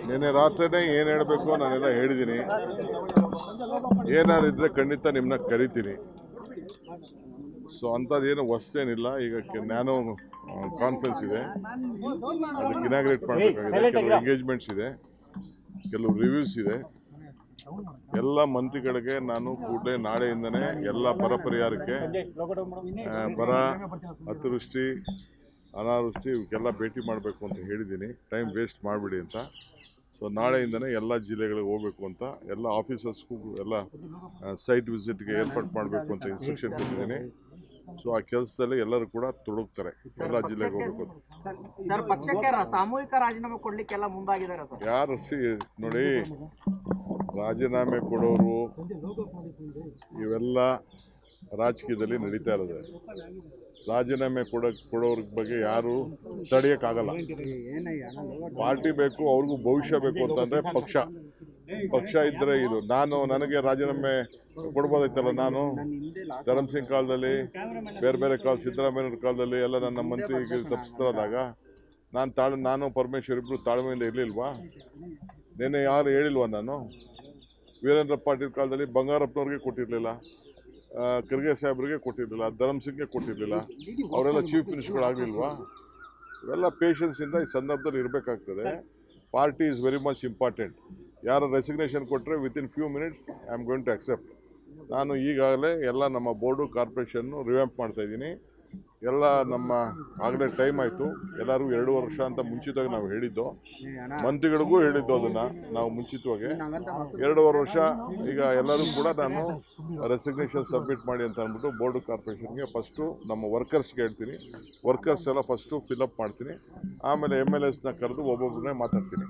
ನಿನ್ನೆ ರಾತ್ರಿನೇ ಏನು ಹೇಳಬೇಕು ನಾನೆಲ್ಲ ಹೇಳಿದ್ದೀನಿ. ಏನಾದ್ರು ಇದ್ರೆ ಖಂಡಿತ ನಿಮ್ಮನ್ನ ಕರಿತೀನಿ. ಸೊ ಅಂಥದ್ದೇನು ಹೊಸ್ತೇನಿಲ್ಲ. ಈಗ ನ್ಯಾನೋ ಕಾನ್ಫರೆನ್ಸ್ ಇದೆ, ಅದಕ್ಕೆ ಇನಾಗ್ರೇಟ್ ಮಾಡಬೇಕಾಗಿದೆ. ಕೆಲವು ಎಂಗೇಜ್ಮೆಂಟ್ಸ್ ಇದೆ, ಕೆಲವು ರಿವ್ಯೂಸ್ ಇದೆ. ಎಲ್ಲ ಮಂತ್ರಿಗಳಿಗೆ ನಾನು ಕೂಡಲೇ ನಾಳೆಯಿಂದನೇ ಎಲ್ಲ ಬರ ಪರಿಹಾರಕ್ಕೆ, ಬರ, ಅತಿವೃಷ್ಟಿ, ಅನಾವೃಷ್ಟಿ ಇವಕ್ಕೆಲ್ಲ ಭೇಟಿ ಮಾಡಬೇಕು ಅಂತ ಹೇಳಿದ್ದೀನಿ. ಟೈಮ್ ವೇಸ್ಟ್ ಮಾಡಿಬಿಡಿ ಅಂತ. ಸೊ ನಾಳೆಯಿಂದನೇ ಎಲ್ಲ ಜಿಲ್ಲೆಗಳಿಗೆ ಹೋಗಬೇಕು ಅಂತ, ಎಲ್ಲ ಆಫೀಸರ್ಸ್ಗೂ ಎಲ್ಲ ಸೈಟ್ ವಿಸಿಟ್ಗೆ ಏರ್ಪಾಡು ಮಾಡಬೇಕು ಅಂತ ಇನ್ಸ್ಟ್ರಕ್ಷನ್ ಕೊಟ್ಟಿದ್ದೀನಿ. ಸೊ ಆ ಕೆಲಸದಲ್ಲಿ ಎಲ್ಲರೂ ಕೂಡ ತೊಡಗ್ತಾರೆ, ಎಲ್ಲ ಜಿಲ್ಲೆಗೆ ಹೋಗಬೇಕು ಅಂತ. ಸಾಮೂಹಿಕ ರಾಜೀನಾಮೆ ಕೊಡ್ಲಿಕ್ಕೆಲ್ಲ ಮುಂದಾಗಿದ್ದಾರೆ ಸರ್. ಯಾರು ನೋಡಿ, ರಾಜೀನಾಮೆ ಕೊಡೋರು ಇವೆಲ್ಲ ರಾಜಕೀಯದಲ್ಲಿ ನಡೀತಾ ಇರೋದು. ರಾಜೀನಾಮೆ ಕೊಡೋರ ಬಗ್ಗೆ ಯಾರು ತಡೆಯೋಕ್ಕಾಗಲ್ಲ. ಪಾರ್ಟಿ ಬೇಕು, ಅವ್ರಿಗೂ ಭವಿಷ್ಯ ಬೇಕು ಅಂತಂದರೆ ಪಕ್ಷ ಇದ್ದರೆ ಇದು. ನನಗೆ ರಾಜೀನಾಮೆ ಕೊಡ್ಬೋದೈತಲ್ಲ. ನಾನು ಧರ್ಮಸಿಂಗ್ ಕಾಲದಲ್ಲಿ, ಬೇರೆ ಕಾಲ, ಸಿದ್ದರಾಮಯ್ಯವ್ರ ಕಾಲದಲ್ಲಿ ಎಲ್ಲ ನನ್ನ ಮಂತ್ರಿಗೆ ತಪ್ಪಿಸ್ತಾರಾದಾಗ ನಾನು ಪರಮೇಶ್ವರ್ ಇಬ್ಬರು ತಾಳ್ಮೆಯಿಂದ ಇರಲಿಲ್ವಾ? ನಿನ್ನೆ ಯಾರು ಹೇಳಿಲ್ವಾ? ನಾನು ವೀರೇಂದ್ರ ಪಾಟೀಲ್ ಕಾಲದಲ್ಲಿ ಬಂಗಾರಪ್ಪನವ್ರಿಗೆ ಕೊಟ್ಟಿರಲಿಲ್ಲ, ಖರ್ಗೆ ಸಾಹೇಬ್ರಿಗೆ ಕೊಟ್ಟಿರಲಿಲ್ಲ, ಧರ್ಮಸಿಂಗ್ಗೆ ಕೊಟ್ಟಿರಲಿಲ್ಲ. ಅವರೆಲ್ಲ ಚೀಫ್ ಮಿನಿಸ್ಟರ್ಗಳಾಗಲಿಲ್ವಾ? ಇವೆಲ್ಲ ಪೇಷನ್ಸಿಂದ ಈ ಸಂದರ್ಭದಲ್ಲಿ ಇರಬೇಕಾಗ್ತದೆ. Party is very much important. ಯಾರು ರೆಸಿಗ್ನೇಷನ್ ಕೊಟ್ಟರೆ within few minutes I am going to accept. ನಾನು ಈಗಾಗಲೇ ಎಲ್ಲ ನಮ್ಮ ಬೋರ್ಡು, ಕಾರ್ಪೊರೇಷನ್ನು ರಿವ್ಯಾಂಪ್ ಮಾಡ್ತಾಯಿದ್ದೀನಿ. ಎಲ್ಲ ನಮ್ಮ ಆಗಲೇ ಟೈಮ್ ಆಯಿತು. ಎಲ್ಲರಿಗೂ 2 ವರ್ಷ ಅಂತ ಮುಂಚಿತವಾಗಿ ನಾವು ಹೇಳಿದ್ದು, ಮಂತ್ರಿಗಳಿಗೂ ಹೇಳಿದ್ದು ಅದನ್ನು ನಾವು ಮುಂಚಿತವಾಗಿ 2.5 ವರ್ಷ. ಈಗ ಎಲ್ಲರೂ ಕೂಡ ನಾನು ರೆಸಿಗ್ನೇಷನ್ ಸಬ್ಮಿಟ್ ಮಾಡಿ ಅಂತ ಅಂದ್ಬಿಟ್ಟು ಬೋರ್ಡು, ಕಾರ್ಪೊರೇಷನ್ಗೆ ಫಸ್ಟು ನಮ್ಮ ವರ್ಕರ್ಸ್ಗೆ ಹೇಳ್ತೀನಿ. ವರ್ಕರ್ಸ್ ಎಲ್ಲ ಫಸ್ಟು ಫಿಲಪ್ ಮಾಡ್ತೀನಿ, ಆಮೇಲೆ MLAsನ ಕರೆದು ಒಬ್ಬೊಬ್ಬರನ್ನೇ ಮಾತಾಡ್ತೀನಿ.